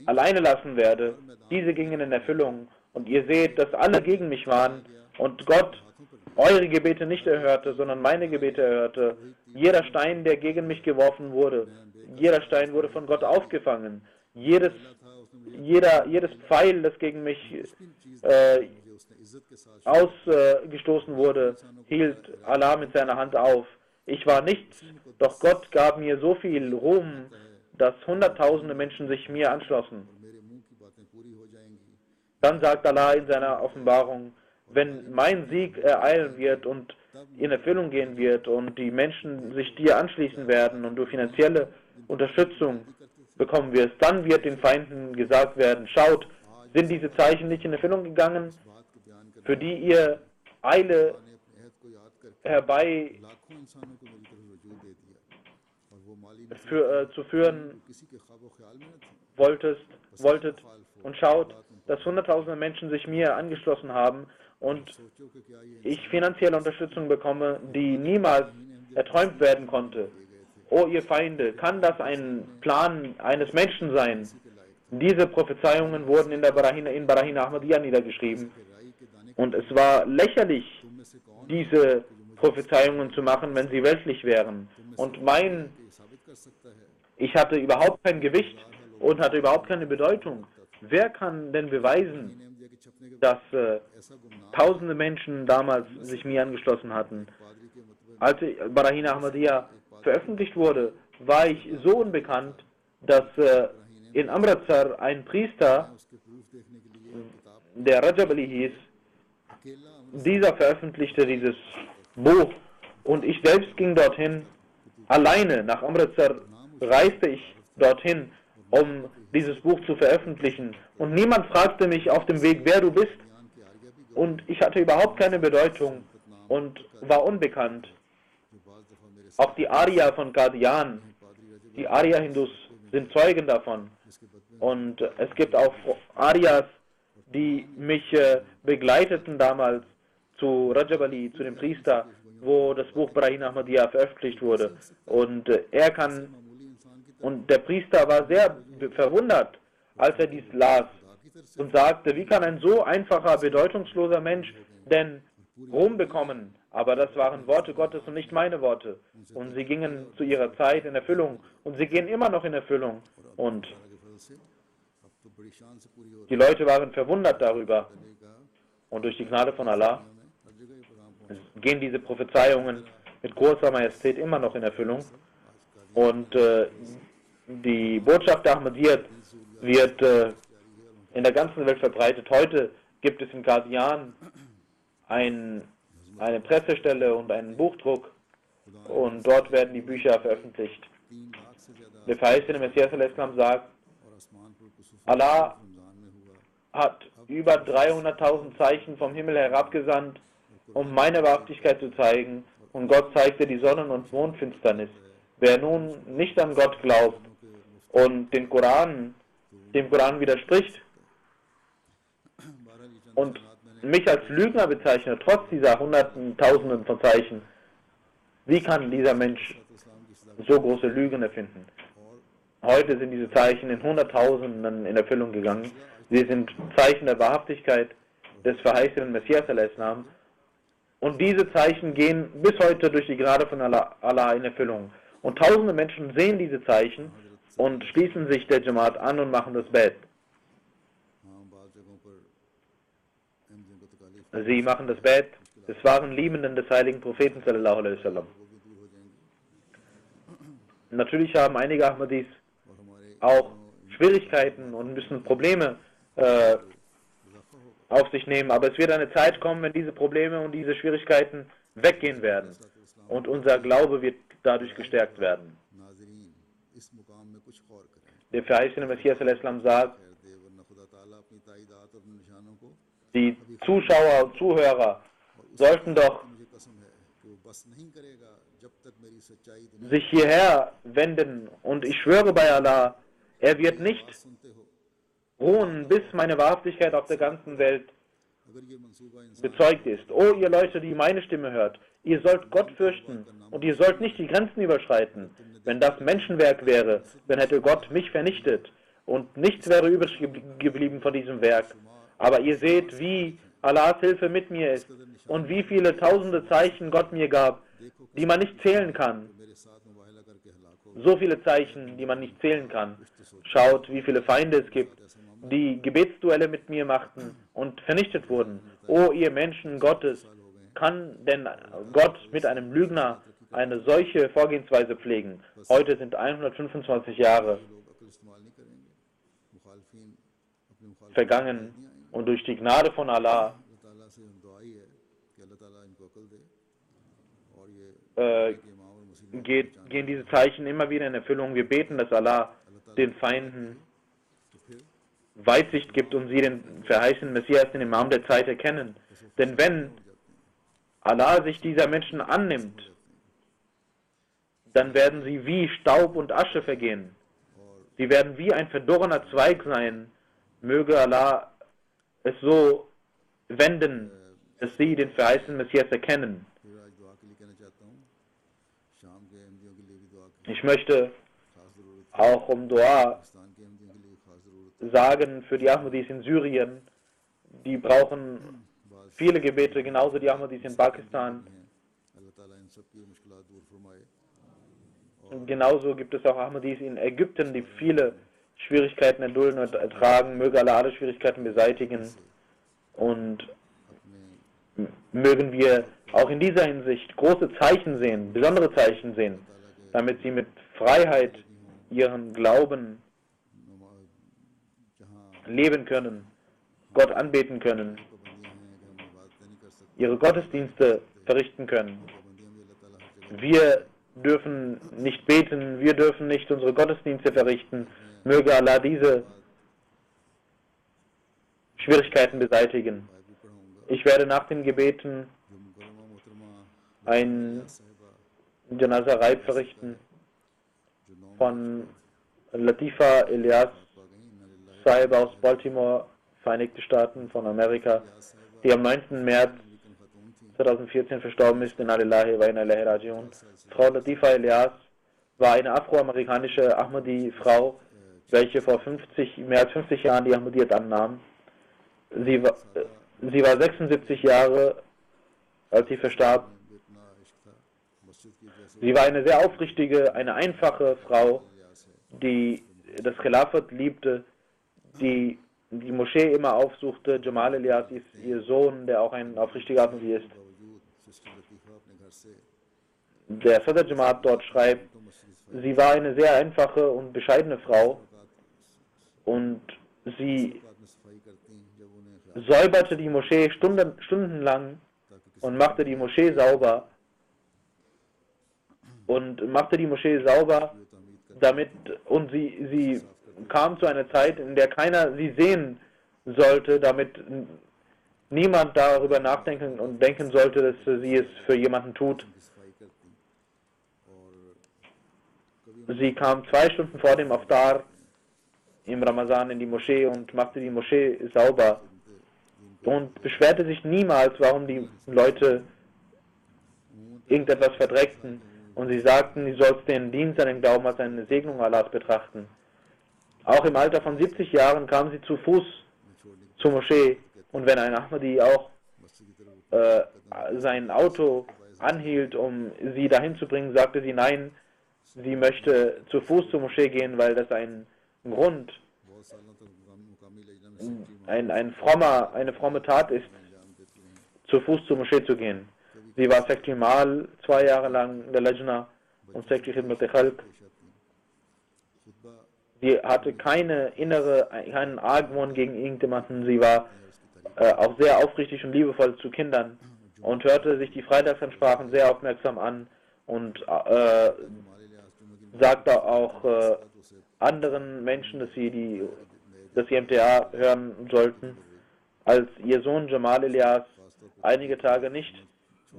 alleine lassen werde, diese gingen in Erfüllung. Und ihr seht, dass alle gegen mich waren und Gott eure Gebete nicht erhörte, sondern meine Gebete erhörte. Jeder Stein, der gegen mich geworfen wurde, jeder Stein wurde von Gott aufgefangen. Jedes Pfeil, das gegen mich ausgestoßen wurde, hielt Allah mit seiner Hand auf. Ich war nichts, doch Gott gab mir so viel Ruhm, dass hunderttausende Menschen sich mir anschlossen. Dann sagt Allah in seiner Offenbarung, wenn mein Sieg ereilen wird und in Erfüllung gehen wird und die Menschen sich dir anschließen werden und du finanzielle Unterstützung bekommen wirst, dann wird den Feinden gesagt werden, schaut, sind diese Zeichen nicht in Erfüllung gegangen, für die ihr Eile zu führen wolltet und schaut, dass hunderttausende Menschen sich mir angeschlossen haben und ich finanzielle Unterstützung bekomme, die niemals erträumt werden konnte. O ihr Feinde, kann das ein Plan eines Menschen sein? Diese Prophezeiungen wurden in Barahin Ahmadiyya niedergeschrieben. Und es war lächerlich, diese Prophezeiungen zu machen, wenn sie weltlich wären. Und ich hatte überhaupt kein Gewicht und hatte überhaupt keine Bedeutung. Wer kann denn beweisen, dass tausende Menschen damals sich mir angeschlossen hatten? Als Barahin Ahmadiyya veröffentlicht wurde, war ich so unbekannt, dass in Amritsar ein Priester, der Rajab Ali hieß, dieser veröffentlichte dieses Buch und ich selbst ging dorthin alleine nach Amritsar, reiste ich dorthin, um dieses Buch zu veröffentlichen. Und niemand fragte mich auf dem Weg, wer du bist. Und ich hatte überhaupt keine Bedeutung und war unbekannt. Auch die Arya von Qadian, die Arya-Hindus sind Zeugen davon. Und es gibt auch Aryas, die mich begleiteten damals zu Rajab Ali, zu dem Priester, wo das Buch Barahin Ahmadiyya veröffentlicht wurde. Und und der Priester war sehr verwundert, als er dies las und sagte, wie kann ein so einfacher, bedeutungsloser Mensch denn Ruhm bekommen? Aber das waren Worte Gottes und nicht meine Worte. Und sie gingen zu ihrer Zeit in Erfüllung und sie gehen immer noch in Erfüllung. Und die Leute waren verwundert darüber. Und durch die Gnade von Allah gehen diese Prophezeiungen mit großer Majestät immer noch in Erfüllung. Und die Botschaft der Ahmadiyyat wird in der ganzen Welt verbreitet. Heute gibt es in Qadian eine Pressestelle und einen Buchdruck und dort werden die Bücher veröffentlicht. Der verheißene Messias al-Islam sagt, Allah hat über 300.000 Zeichen vom Himmel herabgesandt, um meine Wahrhaftigkeit zu zeigen, und Gott zeigte die Sonnen- und Mondfinsternis. Wer nun nicht an Gott glaubt und dem Koran widerspricht und mich als Lügner bezeichnet, trotz dieser Hunderten, Tausenden von Zeichen, wie kann dieser Mensch so große Lügen erfinden? Heute sind diese Zeichen in Hunderttausenden in Erfüllung gegangen. Sie sind Zeichen der Wahrhaftigkeit des verheißenen Messias al-Islam. Und diese Zeichen gehen bis heute durch die Gnade von Allah in Erfüllung. Und tausende Menschen sehen diese Zeichen und schließen sich der Jamaat an und machen das Bett. Sie machen das Bett des wahren Liebenden des heiligen Propheten sallallahu alaihi wasallam. Natürlich haben einige Ahmadis auch Schwierigkeiten und müssen Probleme auf sich nehmen, aber es wird eine Zeit kommen, wenn diese Probleme und diese Schwierigkeiten weggehen werden und unser Glaube wird dadurch gestärkt werden. Der verheißene Messias al-Islam sagt, die Zuschauer und Zuhörer sollten doch sich hierher wenden und ich schwöre bei Allah, er wird nicht ruhen, bis meine Wahrhaftigkeit auf der ganzen Welt bezeugt ist. O ihr Leute, die meine Stimme hört, ihr sollt Gott fürchten und ihr sollt nicht die Grenzen überschreiten. Wenn das Menschenwerk wäre, dann hätte Gott mich vernichtet und nichts wäre übrig geblieben von diesem Werk. Aber ihr seht, wie Allahs Hilfe mit mir ist und wie viele tausende Zeichen Gott mir gab, die man nicht zählen kann. So viele Zeichen, die man nicht zählen kann. Schaut, wie viele Feinde es gibt, die Gebetsduelle mit mir machten und vernichtet wurden. O ihr Menschen Gottes, kann denn Gott mit einem Lügner eine solche Vorgehensweise pflegen? Heute sind 125 Jahre vergangen und durch die Gnade von Allah gehen diese Zeichen immer wieder in Erfüllung. Wir beten, dass Allah den Feinden Weitsicht gibt und sie den verheißenen Messias, den Imam der Zeit, erkennen. Denn wenn Allah sich dieser Menschen annimmt, dann werden sie wie Staub und Asche vergehen. Sie werden wie ein verdorrener Zweig sein. Möge Allah es so wenden, dass sie den verheißenen Messias erkennen. Ich möchte auch um Dua sagen für die Ahmadis in Syrien. Die brauchen viele Gebete, genauso die Ahmadis in Pakistan. Und genauso gibt es auch Ahmadis in Ägypten, die viele Schwierigkeiten erdulden und ertragen. Möge Allah alle Schwierigkeiten beseitigen. Und mögen wir auch in dieser Hinsicht große Zeichen sehen, besondere Zeichen sehen, damit sie mit Freiheit ihren Glauben leben können, Gott anbeten können, ihre Gottesdienste verrichten können. Wir dürfen nicht beten, wir dürfen nicht unsere Gottesdienste verrichten. Möge Allah diese Schwierigkeiten beseitigen. Ich werde nach den Gebeten ein Janaza-Reib verrichten von Latifa Elias Saib aus Baltimore, Vereinigte Staaten von Amerika, die am 9. März 2014 verstorben ist, in Alillahi wa inna ilaihi raji'un. Frau Latifa Elias war eine afroamerikanische Ahmadi-Frau, welche vor mehr als 50 Jahren die Ahmadiyyat annahm. Sie war 76 Jahre, als sie verstarb. Sie war eine sehr aufrichtige, eine einfache Frau, die das Khilafat liebte, die Moschee immer aufsuchte. Jamal Elias ist ihr Sohn, der auch ein aufrichtiger Ahmadi ist. Der Sadr Jamaat dort schreibt, sie war eine sehr einfache und bescheidene Frau und sie säuberte die Moschee stundenlang und machte die Moschee sauber damit, und sie kam zu einer Zeit, in der keiner sie sehen sollte, damit niemand darüber nachdenken und denken sollte, dass sie es für jemanden tut. Sie kam 2 Stunden vor dem Aftar im Ramazan in die Moschee und machte die Moschee sauber und beschwerte sich niemals, warum die Leute irgendetwas verdreckten. Und sie sagten, du sollst den Dienst an den Glauben als eine Segnung Allahs betrachten. Auch im Alter von 70 Jahren kam sie zu Fuß zur Moschee, und wenn ein Ahmadi auch sein Auto anhielt, um sie dahin zu bringen, sagte sie nein, sie möchte zu Fuß zur Moschee gehen, weil das ein Grund, eine fromme Tat ist, zu Fuß zur Moschee zu gehen. Sie war Sekretär Mal 2 Jahre lang der Lajna und Sekretär Khidmat Khalq. Sie hatte keinen Argwohn gegen irgendjemanden. Sie war auch sehr aufrichtig und liebevoll zu Kindern und hörte sich die Freitagsansprachen sehr aufmerksam an und sagte auch anderen Menschen, dass sie MTA hören sollten. Als ihr Sohn Jamal Elias einige Tage nicht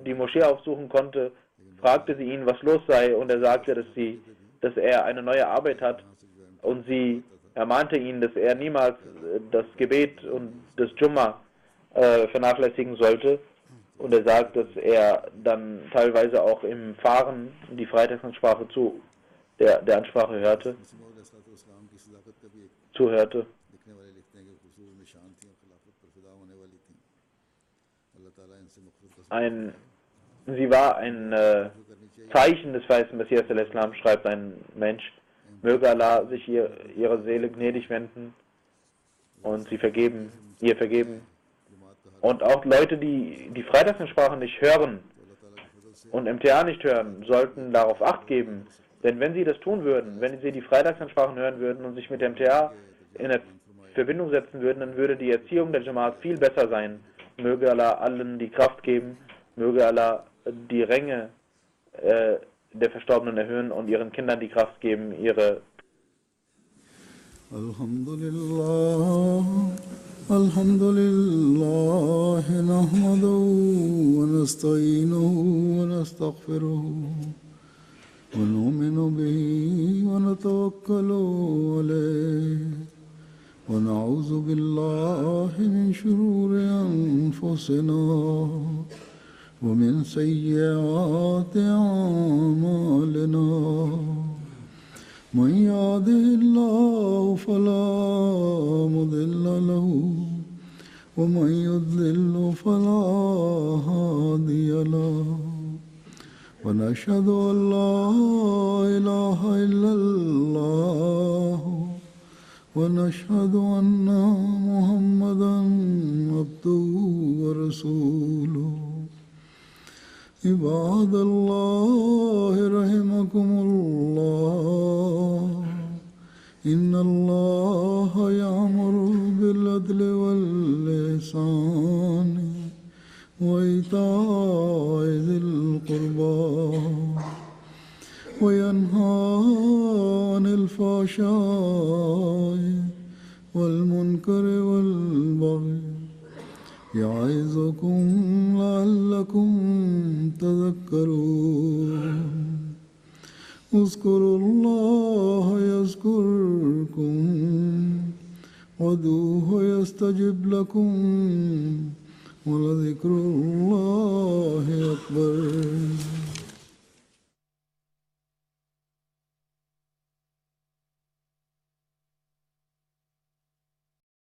die Moschee aufsuchen konnte, fragte sie ihn, was los sei, und er sagte, dass er eine neue Arbeit hat, und sie ermahnte ihn, dass er niemals das Gebet und das Jumma vernachlässigen sollte, und er sagt, dass er dann teilweise auch im Fahren die Freitagsansprache der Ansprache zuhörte. Sie war ein Zeichen des weißen Messias al-Islam, schreibt ein Mensch. Möge Allah sich ihrer Seele gnädig wenden und ihr vergeben. Und auch Leute, die die Freitagsansprache nicht hören und MTA nicht hören, sollten darauf Acht geben. Denn wenn sie das tun würden, wenn sie die Freitagsansprachen hören würden und sich mit MTA in Verbindung setzen würden, dann würde die Erziehung der Jamaat viel besser sein. Möge Allah allen die Kraft geben, möge Allah die Ränge der Verstorbenen erhöhen und ihren Kindern die Kraft geben, ihre Alhamdulillah nahmaduhu wa nasta'inuhu wa nastaghfiruhu wa nu'minu bihi wa natawakkalu alayhi wa na'udhu billahi min shururi anfusina ومن سيئات أعمالنا من يهده الله فلا مضل له ومن يضلل فلا هادي له ونشهد أن لا إله إلا الله ونشهد أن محمدا عبده ورسوله عباد الله رحمكم الله إن الله يأمر بالعدل والإحسان وإيتاء ذي القربى عن الفحشاء والمنكر والبغي يعظكم لعلكم تذكرون اذكروا الله يذكركم وادعوه يستجب لكم ولذكر الله أكبر.